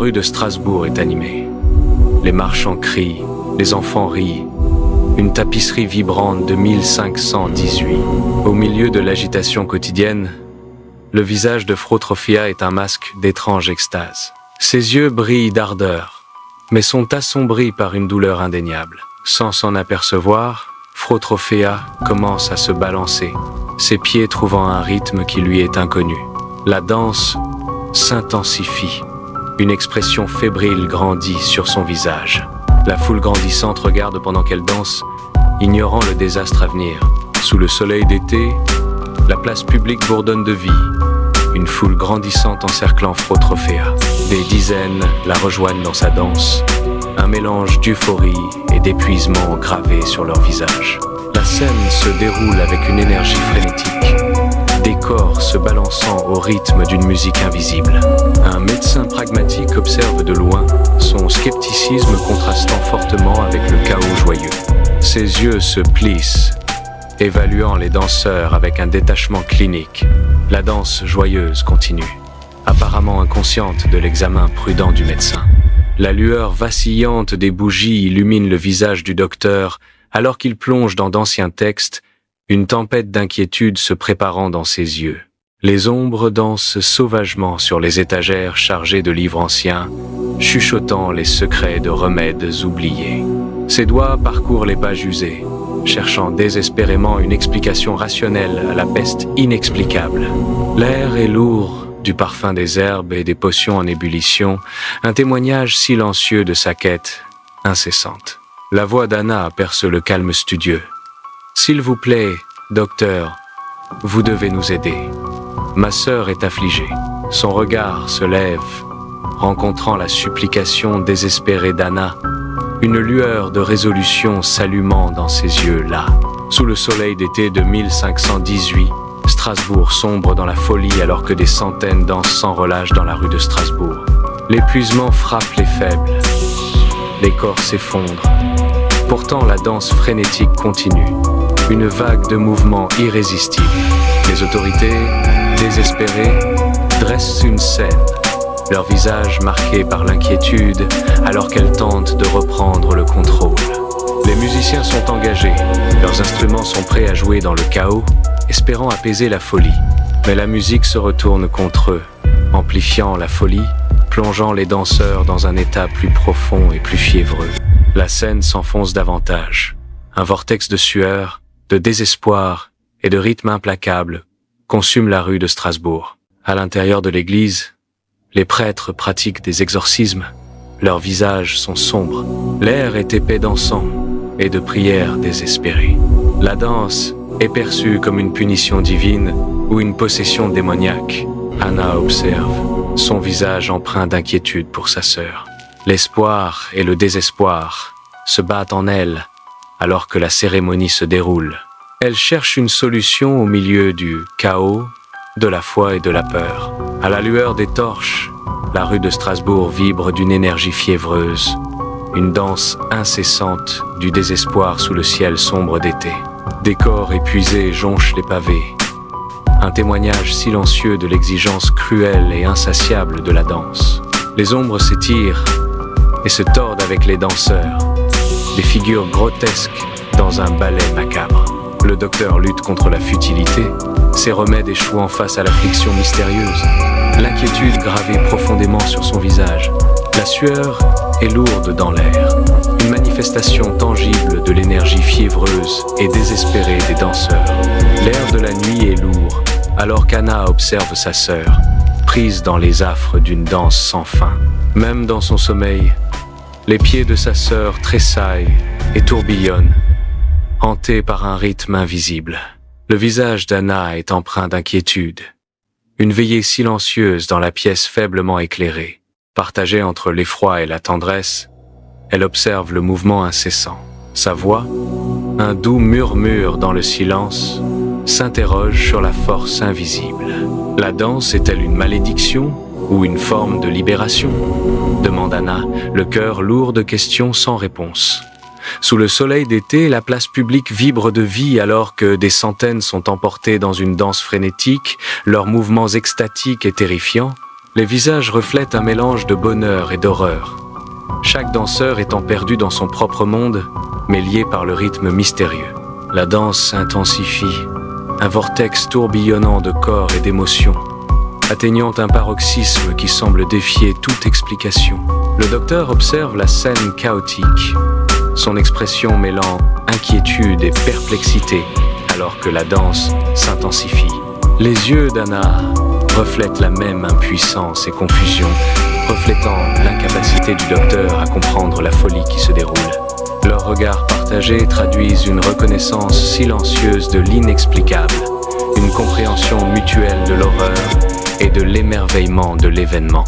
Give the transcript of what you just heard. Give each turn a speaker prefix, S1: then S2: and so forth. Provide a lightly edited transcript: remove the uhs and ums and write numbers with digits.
S1: rue de Strasbourg est animée. Les marchands crient, les enfants rient. Une tapisserie vibrante de 1518. Au milieu de l'agitation quotidienne, le visage de Frautrophia est un masque d'étrange extase. Ses yeux brillent d'ardeur, mais sont assombris par une douleur indéniable. Sans s'en apercevoir, Frautrophia commence à se balancer, ses pieds trouvant un rythme qui lui est inconnu. La danse s'intensifie. Une expression fébrile grandit sur son visage. La foule grandissante regarde pendant qu'elle danse, ignorant le désastre à venir. Sous le soleil d'été, la place publique bourdonne de vie. Une foule grandissante encerclant Frautrophia. Des dizaines la rejoignent dans sa danse. Un mélange d'euphorie et d'épuisement gravé sur leur visage. La scène se déroule avec une énergie frénétique. Des corps se balançant au rythme d'une musique invisible. Un médecin pragmatique observe de loin, son scepticisme contrastant fortement avec le chaos joyeux. Ses yeux se plissent, évaluant les danseurs avec un détachement clinique. La danse joyeuse continue, apparemment inconsciente de l'examen prudent du médecin. La lueur vacillante des bougies illumine le visage du docteur alors qu'il plonge dans d'anciens textes, une tempête d'inquiétude se préparant dans ses yeux. Les ombres dansent sauvagement sur les étagères chargées de livres anciens, chuchotant les secrets de remèdes oubliés. Ses doigts parcourent les pages usées, cherchant désespérément une explication rationnelle à la peste inexplicable. L'air est lourd du parfum des herbes et des potions en ébullition, un témoignage silencieux de sa quête incessante. La voix d'Anna perce le calme studieux. « S'il vous plaît, docteur, vous devez nous aider. Ma sœur est affligée. » Son regard se lève, rencontrant la supplication désespérée d'Anna, une lueur de résolution s'allumant dans ses yeux là. Sous le soleil d'été de 1518, Strasbourg sombre dans la folie alors que des centaines dansent sans relâche dans la rue de Strasbourg. L'épuisement frappe les faibles. Les corps s'effondrent. Pourtant, la danse frénétique continue. Une vague de mouvements irrésistibles. Les autorités, désespérées, dressent une scène, leur visage marqué par l'inquiétude alors qu'elles tentent de reprendre le contrôle. Les musiciens sont engagés, leurs instruments sont prêts à jouer dans le chaos, espérant apaiser la folie. Mais la musique se retourne contre eux, amplifiant la folie, plongeant les danseurs dans un état plus profond et plus fiévreux. La scène s'enfonce davantage. Un vortex de sueur, de désespoir et de rythme implacable consume la rue de Strasbourg. À l'intérieur de l'église, les prêtres pratiquent des exorcismes. Leurs visages sont sombres. L'air est épais d'encens et de prières désespérées. La danse est perçue comme une punition divine ou une possession démoniaque. Anna observe, son visage empreint d'inquiétude pour sa sœur. L'espoir et le désespoir se battent en elle alors que la cérémonie se déroule. Elle cherche une solution au milieu du chaos, de la foi et de la peur. À la lueur des torches, la rue de Strasbourg vibre d'une énergie fiévreuse, une danse incessante du désespoir sous le ciel sombre d'été. Des corps épuisés jonchent les pavés, un témoignage silencieux de l'exigence cruelle et insatiable de la danse. Les ombres s'étirent et se tordent avec les danseurs, des figures grotesques dans un ballet macabre. Le docteur lutte contre la futilité, ses remèdes échouant face à l'affliction mystérieuse. L'inquiétude gravée profondément sur son visage. La sueur est lourde dans l'air, une manifestation tangible de l'énergie fiévreuse et désespérée des danseurs. L'air de la nuit est lourd, alors qu'Anna observe sa sœur, prise dans les affres d'une danse sans fin. Même dans son sommeil, les pieds de sa sœur tressaillent et tourbillonnent, hantés par un rythme invisible. Le visage d'Anna est empreint d'inquiétude. Une veillée silencieuse dans la pièce faiblement éclairée. Partagée entre l'effroi et la tendresse, elle observe le mouvement incessant. Sa voix, un doux murmure dans le silence, s'interroge sur la force invisible. La danse est-elle une malédiction ou une forme de libération ? Demande Anna, le cœur lourd de questions sans réponse. Sous le soleil d'été, la place publique vibre de vie alors que des centaines sont emportées dans une danse frénétique, leurs mouvements extatiques et terrifiants. Les visages reflètent un mélange de bonheur et d'horreur. Chaque danseur étant perdu dans son propre monde, mais lié par le rythme mystérieux. La danse s'intensifie, un vortex tourbillonnant de corps et d'émotions, atteignant un paroxysme qui semble défier toute explication. Le docteur observe la scène chaotique, son expression mêlant inquiétude et perplexité, alors que la danse s'intensifie. Les yeux d'Anna reflètent la même impuissance et confusion, reflétant l'incapacité du docteur à comprendre la folie qui se déroule. Leurs regards partagés traduisent une reconnaissance silencieuse de l'inexplicable, une compréhension mutuelle de l'horreur et de l'émerveillement de l'événement.